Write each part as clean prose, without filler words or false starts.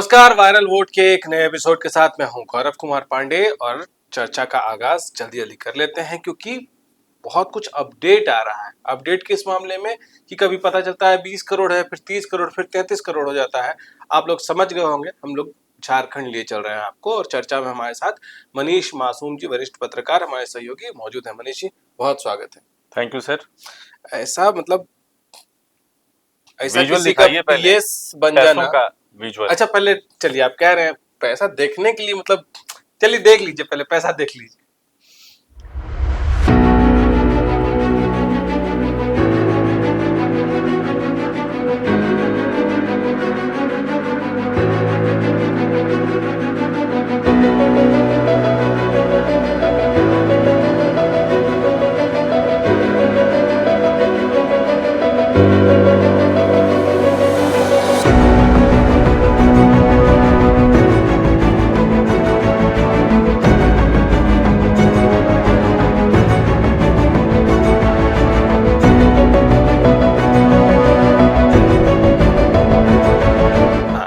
नमस्कार, viral vote के एक नए एपिसोड के साथ मैं हूं गौरव कुमार पांडे और चर्चा का आगाज जल्दी जल्दी कर लेते हैं क्योंकि बहुत कुछ अपडेट आ रहा है। अपडेट किस मामले में कि कभी पता चलता है 20 करोड़ है, फिर 30 करोड़, फिर 33 करोड़ हो जाता है। आप लोग समझ गए होंगे, हम लोग झारखंड लिए चल रहे हैं आपको। और चर्चा में हमारे साथ मनीष मासूम जी, वरिष्ठ पत्रकार, हमारे सहयोगी मौजूद है। मनीष जी, बहुत स्वागत है। Thank you sir. ऐसा मतलब ऐसा विजुअल किसी का दिखाइए पहले, पीएस बन पैसों जाना। का विजुअल। अच्छा, पहले चलिए, आप कह रहे हैं पैसा देखने के लिए, मतलब चलिए देख लीजिए, पहले पैसा देख लीजिए।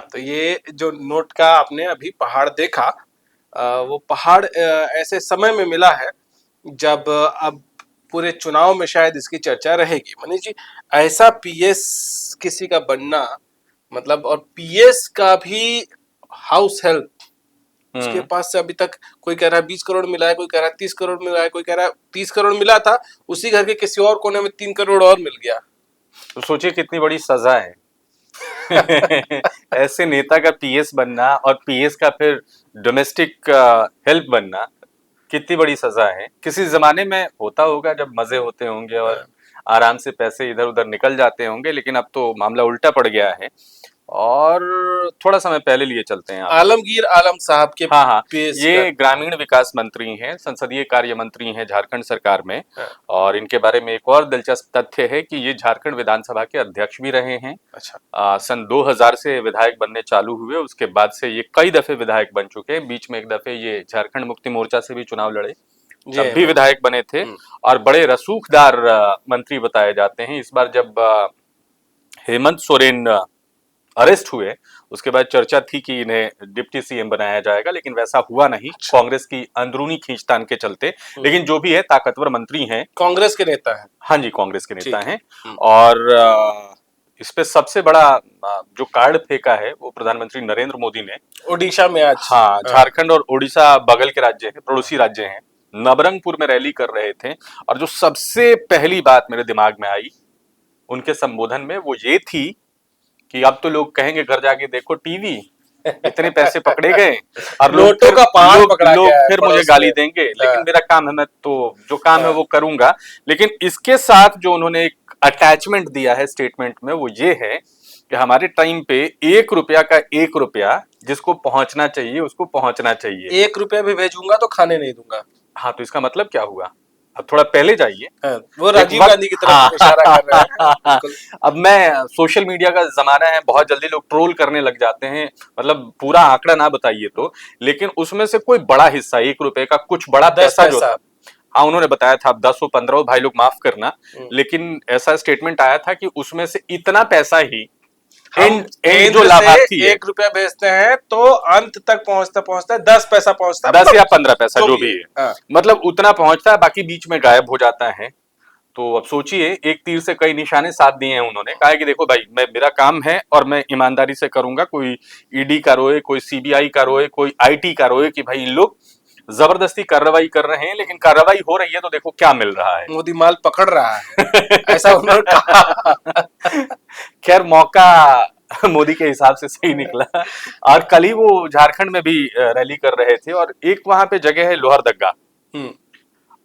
तो ये जो नोट का आपने अभी पहाड़ देखा, वो पहाड़ ऐसे समय में मिला है जब अब पूरे चुनाव में शायद इसकी चर्चा रहेगी। मनीष जी, ऐसा पीएस किसी का बनना, मतलब, और पीएस का भी हाउस हेल्प, उसके पास से अभी तक कोई कह रहा है 20 करोड़ मिला है, कोई कह रहा है 30 करोड़ मिला है, कोई कह रहा है 30 करोड़ मिला था, उसी घर के किसी और कोने में 3 करोड़ और मिल गया। तो सोचिए कितनी बड़ी सजा है। ऐसे नेता का पीएस बनना और पीएस का फिर डोमेस्टिक हेल्प बनना, कितनी बड़ी सजा है। किसी जमाने में होता होगा जब मजे होते होंगे और आराम से पैसे इधर उधर निकल जाते होंगे, लेकिन अब तो मामला उल्टा पड़ गया है। और थोड़ा समय पहले लिए चलते हैं आप। आलमगीर आलम साहब के हाँ हाँ, पीएस ये ग्रामीण विकास मंत्री हैं, संसदीय कार्य मंत्री हैं झारखंड सरकार में। और इनके बारे में एक और दिलचस्प तथ्य है कि ये झारखंड विधानसभा के अध्यक्ष भी रहे हैं। अच्छा। सन 2000 से विधायक बनने चालू हुए, उसके बाद से ये कई दफे विधायक बन चुके हैं। बीच में एक दफे ये झारखंड मुक्ति मोर्चा से भी चुनाव लड़े, तब भी विधायक बने थे और बड़े रसूखदार मंत्री बताए जाते हैं। इस बार जब हेमंत सोरेन अरेस्ट हुए, उसके बाद चर्चा थी कि इन्हें डिप्टी सीएम बनाया जाएगा, लेकिन वैसा हुआ नहीं। कांग्रेस की अंदरूनी खींचतान के चलते। लेकिन जो भी है, ताकतवर मंत्री हैं, कांग्रेस के नेता हैं। हाँ जी, कांग्रेस के नेता हैं। और इस पे सबसे बड़ा जो कार्ड फेंका है वो प्रधानमंत्री नरेंद्र मोदी ने ओडिशा में आज। हाँ, झारखंड और ओडिशा बगल के राज्य हैं, पड़ोसी राज्य हैं। नवरंगपुर में रैली कर रहे थे और जो सबसे पहली बात मेरे दिमाग में आई उनके संबोधन में, वो ये थी कि अब तो लोग कहेंगे घर जाके देखो टीवी, इतने पैसे पकड़े गए और नोटों का पहाड़ पकड़ा लोग गया है फिर मुझे पड़ोस गाली में। देंगे, लेकिन मेरा काम है, मैं तो जो काम है वो करूंगा। लेकिन इसके साथ जो उन्होंने एक अटैचमेंट दिया है स्टेटमेंट में, वो ये है कि हमारे टाइम पे 1 रुपया का 1 रुपया जिसको पहुंचना चाहिए उसको पहुंचना चाहिए। 1 रुपया भी भेजूंगा तो खाने नहीं दूंगा। हाँ, तो इसका मतलब क्या हुआ? अब थोड़ा पहले जाइए। वो राजीव गांधी की तरफ इशारा कर रहे हैं। बिल्कुल। अब मैं, सोशल मीडिया का जमाना है, बहुत जल्दी लोग ट्रोल करने लग जाते हैं। मतलब पूरा आंकड़ा ना बताइए तो, लेकिन उसमें से कोई बड़ा हिस्सा 1 रुपए का कुछ बड़ा पैसा जो था, हाँ उन्होंने बताया था, अब 10 हो 15 हो, भाई लोग माफ करना, लेकिन ऐसा स्टेटमेंट आया था कि उसमें से इतना पैसा ही एंड जो लाभार्थी है, 1 रुपया भेजते हैं तो अंत तक पहुंचता पहुंचता 10 पैसा पहुंचता है, 10 या 15 पैसा जो भी है, हाँ। मतलब उतना पहुंचता है, बाकी बीच में गायब हो जाता है। तो अब सोचिए, एक तीर से कई निशाने साध दिए हैं उन्होंने। कहा है कि देखो भाई, मैं, मेरा काम है और मैं ईमानदारी से करूंगा। कोई ईडी का रोए, कोई सीबीआई का रोए, कोई आईटी का रोए कि भाई इन लोग जबरदस्ती कार्रवाई कर रहे हैं, लेकिन कार्रवाई हो रही है तो देखो क्या मिल रहा है। मोदी माल पकड़ रहा है। ऐसा उन्होंने कहा। खैर, मौका मोदी के हिसाब से सही निकला। और कल ही वो झारखंड में भी रैली कर रहे थे और एक वहां पे जगह है लोहरदग्गा,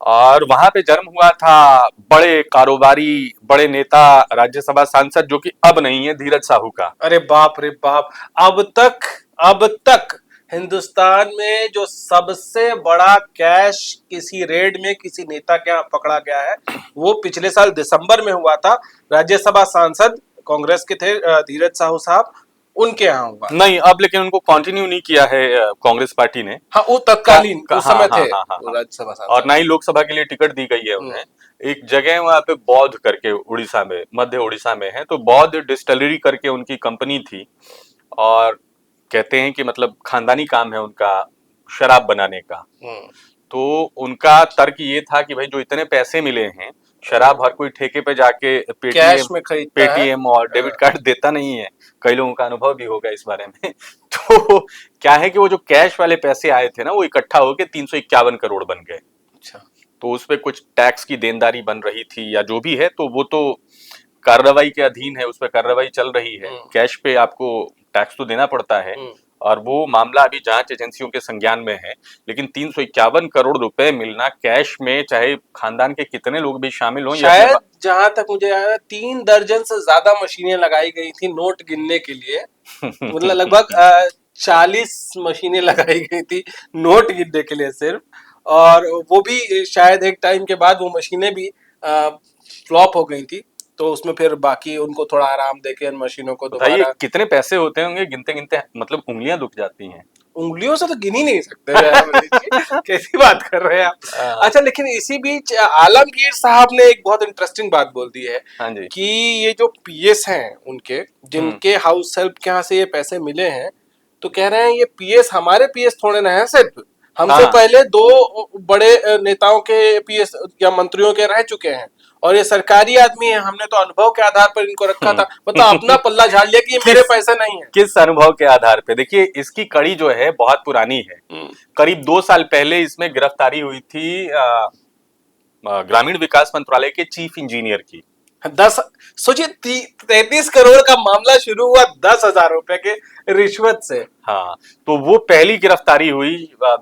और वहां पे जन्म हुआ था बड़े कारोबारी, बड़े नेता, राज्यसभा सांसद, जो कि अब नहीं है, धीरज साहू का। अरे बाप रे बाप, अब तक हिंदुस्तान में जो सबसे बड़ा कैश किसी रेड में किसी नेता के यहाँ पकड़ा गया है, वो पिछले साल दिसंबर में हुआ था। राज्यसभा सांसद कांग्रेस के थे, धीरज साहू साहब, उनके यहाँ हुआ नहीं, अब लेकिन उनको कंटिन्यू नहीं किया है कांग्रेस पार्टी ने। हाँ, वो तत्कालीन उस समय थे राज्यसभा सांसद, और ना ही लोकसभा के लिए टिकट दी गई है उन्हें। एक जगह वहां पे बौद्ध करके, उड़ीसा में, मध्य उड़ीसा में है, तो बौद्ध डिस्टिलरी करके उनकी कंपनी थी। और कहते हैं कि मतलब खानदानी काम है उनका शराब बनाने का। हम्म, तो उनका तर्क ये था कि भाई जो इतने पैसे मिले हैं, शराब हर कोई ठेके पे जाके पेटीएम कैश में खरीदता है। पेटीएम और हाँ, डेबिट कार्ड देता नहीं है। कई लोगों का अनुभव भी होगा इस बारे में। तो क्या है कि वो जो कैश वाले पैसे आए थे ना, वो इकट्ठा होके 351 करोड़ बन गए। अच्छा। तो उसपे कुछ टैक्स की देनदारी बन रही थी या जो भी है, तो वो तो कार्रवाई के अधीन है, उस पर कार्रवाई चल रही है। हम्म, कैश पे आपको टैक्स तो देना पड़ता है, हम्म। और वो मामला अभी जांच एजेंसियों के संज्ञान में है। लेकिन 351 करोड़ रुपए मिलना कैश में, चाहे खानदान के कितने लोग भी शामिल हों, ये अपने शायद जहां तक मुझे याद है 3 दर्जन से ज्यादा मशीनें लगाई गई थी नोट गिनने के लिए। मतलब लगभग 40 मशीनें लगाई गई थी नोट गिनने के लिए सिर्फ। और वो भी शायद एक टाइम के बाद वो मशीनें भी फ्लॉप हो गई थी। तो उसमें फिर बाकी उनको थोड़ा आराम देके उन मशीनों को बताइए दोबारा। कितने पैसे होते होंगे, गिनते गिनते मतलब उंगलियां दुख जाती हैं। उंगलियों से तो गिन ही नहीं सकते मनीष जी, कैसी बात कर रहे हैं आप। हाँ अच्छा, लेकिन इसी बीच आलमगीर साहब ने एक बहुत इंटरेस्टिंग बात बोल दी है हाँ जी। कि ये जो पीएस हैं उनके, हम्म जिनके हाउस हेल्प के यहाँ से ये पैसे मिले हैं, तो कह रहे हैं ये पीएस हमारे पीएस थोड़े ना है सिर्फ, हमसे हाँ पहले 2 बड़े नेताओं के पीएस या मंत्रियों के रह चुके हैं, और ये सरकारी आदमी है, हमने तो अनुभव के आधार पर इनको रखा था। मतलब अपना पल्ला झाड़ लिया कि ये मेरे किस पैसे नहीं है। किस अनुभव के आधार पे? देखिए, इसकी कड़ी जो है बहुत पुरानी है। हम्म। करीब 2 साल पहले इसमें गिरफ्तारी हुई थी ग्रामीण विकास मंत्रालय के चीफ इंजीनियर की। 10, सोचिए 33 करोड़ का मामला शुरू हुआ 10,000 रुपए के रिश्वत से। हाँ, तो वो पहली गिरफ्तारी हुई।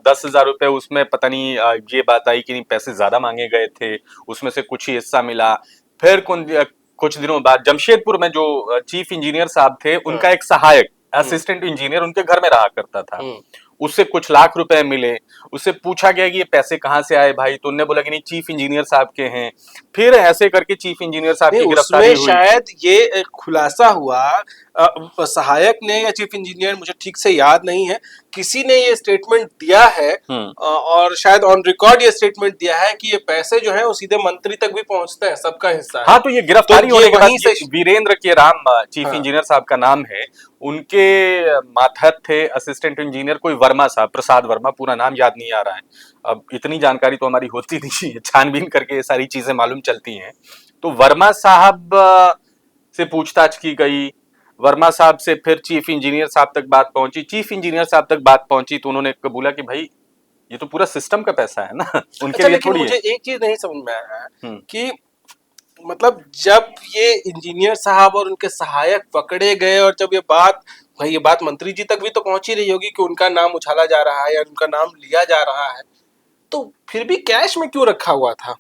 10,000 रुपए, उसमें पता नहीं ये बात आई कि नहीं पैसे ज्यादा मांगे गए थे, उसमें से कुछ ही हिस्सा मिला। फिर कुछ दिनों बाद जमशेदपुर में जो चीफ इंजीनियर साहब थे, उनका हाँ। एक सहायक असिस्टेंट इंजीनियर उनके घर में रहा करता था। हम्म। उससे कुछ लाख रुपए मिले। उससे पूछा गया कि ये पैसे कहाँ से आए भाई, तो उन्होंने बोला कि नहीं चीफ इंजीनियर साहब के हैं। फिर ऐसे करके चीफ इंजीनियर साहब नहीं, की गिरफ्तारी उसमें हुई। शायद ये खुलासा हुआ, सहायक ने या चीफ इंजीनियर, मुझे ठीक से याद नहीं है, किसी ने ये स्टेटमेंट दिया है, हम्म और शायद ऑन रिकॉर्ड ये स्टेटमेंट दिया है कि ये पैसे जो है वो सीधे मंत्री तक भी पहुंचते हैं, सबका हिस्सा है। हाँ, तो ये गिरफ्तारी तो ये होने के बाद वहीं ये से। वीरेंद्र के राम चीफ हाँ। इंजीनियर साहब का नाम है। उनके मातहत थे असिस्टेंट इंजीनियर कोई वर्मा साहब, प्रसाद वर्मा, पूरा नाम याद नहीं आ रहा है। अब इतनी जानकारी तो हमारी होती नहीं है, छानबीन करके ये सारी चीजें मालूम चलती हैं। तो वर्मा साहब से पूछताछ की गई। वर्मा साहब से फिर चीफ इंजीनियर साहब तक बात पहुंची, चीफ इंजीनियर साहब तक बात पहुंची, तो उन्होंने कबूला कि भाई ये तो पूरा सिस्टम का पैसा है ना। उनके अच्छा, लिए लेकिन थोड़ी है। मुझे एक चीज नहीं समझ में आया हम्म कि मतलब जब ये इंजीनियर साहब और उनके सहायक पकड़े गए, और जब ये बात, भाई ये बात मंत्री जी तक भी तो पहुंची रही होगी कि उनका नाम उछाला जा रहा है या उनका नाम लिया जा रहा है, तो फिर भी कैश में क्यों रखा हुआ था?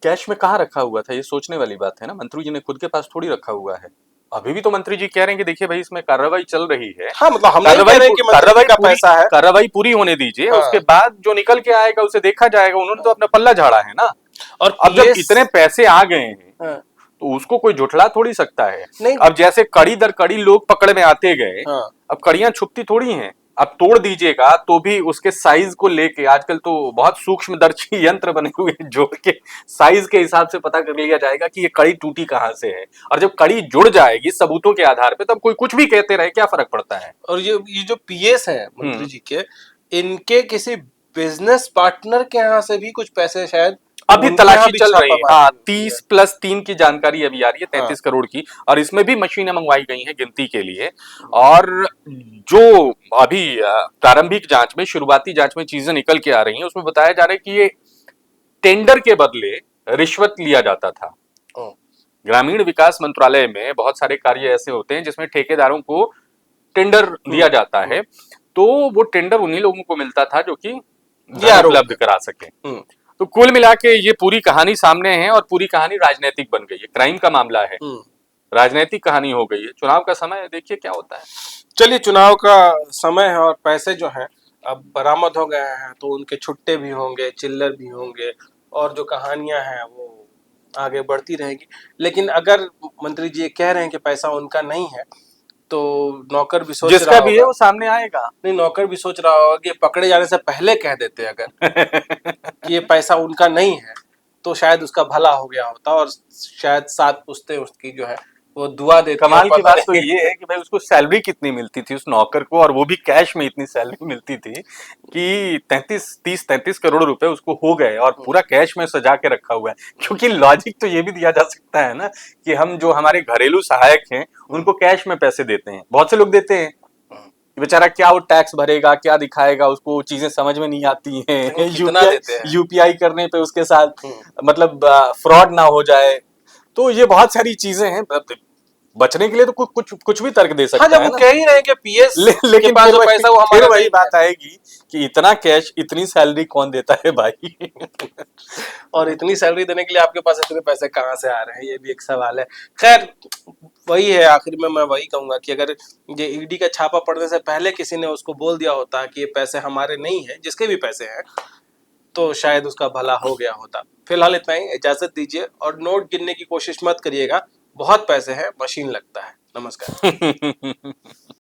कैश में कहाँ रखा हुआ था, ये सोचने वाली बात है ना। मंत्री जी ने खुद के पास थोड़ी रखा हुआ है। अभी भी तो मंत्री जी कह रहे हैं कि देखिए भाई इसमें कार्रवाई चल रही है। हाँ, मतलब हम नहीं कह रहे कि मंत्री जी का पैसा है। कार्रवाई पूरी होने दीजिए, हाँ। उसके बाद जो निकल के आएगा उसे देखा जाएगा। उन्होंने तो अपना पल्ला झाड़ा है ना। और अब जब पीएस। इतने पैसे आ गए हैं, हाँ। तो उसको कोई झुठला थोड़ी सकता है। नहीं। अब जैसे कड़ी दर कड़ी लोग पकड़ में आते गए, हाँ। अब कड़ियां छुपती थोड़ी हैं। अब तोड़ दीजिएगा तो भी उसके साइज को लेके आजकल तो बहुत सूक्ष्मदर्शी यंत्र बने हुए हैं, जोड़ के साइज के हिसाब से पता कर लिया जाएगा कि ये कड़ी टूटी कहां से है। और जब कड़ी जुड़ जाएगी सबूतों के आधार पे, तब कोई कुछ भी कहते रहे, क्या फर्क पड़ता है। और ये जो पीएस है मंत्री हम्म जी के, इनके किसी बिजनेस पार्टनर के यहाँ से भी कुछ पैसे शायद अभी उनके यहाँ तलाशी भी चल रही है। छापामारी हाँ, हुई है। 30+3 की जानकारी अभी आ रही है, हाँ। 33 करोड़ की। और इसमें भी मशीनें मंगवाई गई हैं गिनती के लिए। और जो अभी प्रारंभिक जांच में, शुरुआती जांच में चीजें निकल के आ रही हैं, उसमें बताया जा रहा है कि ये टेंडर के बदले रिश्वत लिया जाता था। ओ। ग्रामीण विकास मंत्रालय में बहुत सारे कार्य ऐसे होते हैं जिसमें ठेकेदारों को टेंडर दिया जाता है। तो वो टेंडर उन्हीं लोगों को मिलता था जो कि धन उपलब्ध करा सके। हम्म। तो कुल मिला के ये पूरी कहानी सामने है, और पूरी कहानी राजनीतिक बन गई है। क्राइम का मामला है, राजनीतिक कहानी हो गई है। चुनाव का समय है, देखिए क्या होता है। चलिए, चुनाव का समय है और पैसे जो हैं अब बरामद हो गए हैं, तो उनके छुट्टे भी होंगे, चिल्लर भी होंगे, और जो कहानियां हैं वो आगे बढ़ती रहेगी। लेकिन अगर मंत्री जी ये कह रहे हैं कि पैसा उनका नहीं है, तो नौकर भी सोच जिसका रहा भी है होगा। वो सामने आएगा। नहीं, नौकर भी सोच रहा होगा कि पकड़े जाने से पहले कह देते अगर कि ये पैसा उनका नहीं है, तो शायद उसका भला हो गया होता, और शायद 7 पुश्तें उसकी जो है वो दुआ देते हैं कमाल की पता बात तो नहीं। ये है कि भाई उसको सैलरी कितनी मिलती थी उस नौकर को, और वो भी कैश में इतनी सैलरी मिलती थी कि 33 करोड़ रुपए उसको हो गए, और पूरा कैश में सजा के रखा हुआ है। क्योंकि लॉजिक तो ये भी दिया जा सकता है ना कि हम जो हमारे घरेलू सहायक हैं उनको कैश में पैसे देते हैं, बहुत से लोग देते हैं, बेचारा क्या वो टैक्स भरेगा, क्या दिखाएगा, उसको चीजें समझ में नहीं आती तो वो हैं। कितना देते हैं? यूपीआई करने पे उसके साथ हम्म। मतलब फ्रॉड ना हो जाए। तो ये बहुत सारी चीजें हैं, बचने के लिए तो कुछ कुछ कुछ भी तर्क दे हाँ, सकता जब है वो ना। कह ही रहे हैं कि पीएस के लेकिन पास जो पैसा वो फिर हमारा वही नहीं बात आएगी कि इतना कैश इतनी सैलरी कौन देता है भाई। है। और इतनी सैलरी देने के लिए आपके पास इतने पैसे कहाँ से आ रहे हैं, ये भी एक सवाल है। खैर, वही है, आखिर में मैं वही कहूंगा कि अगर ये ईडी का छापा पड़ने से पहले किसी ने उसको बोल दिया होता कि ये पैसे हमारे नहीं है, जिसके भी पैसे हैं, तो शायद उसका भला हो गया होता। फिलहाल इतना ही, इजाजत दीजिए, और नोट गिनने की कोशिश मत करिएगा, बहुत पैसे हैं, मशीन लगता है। नमस्कार।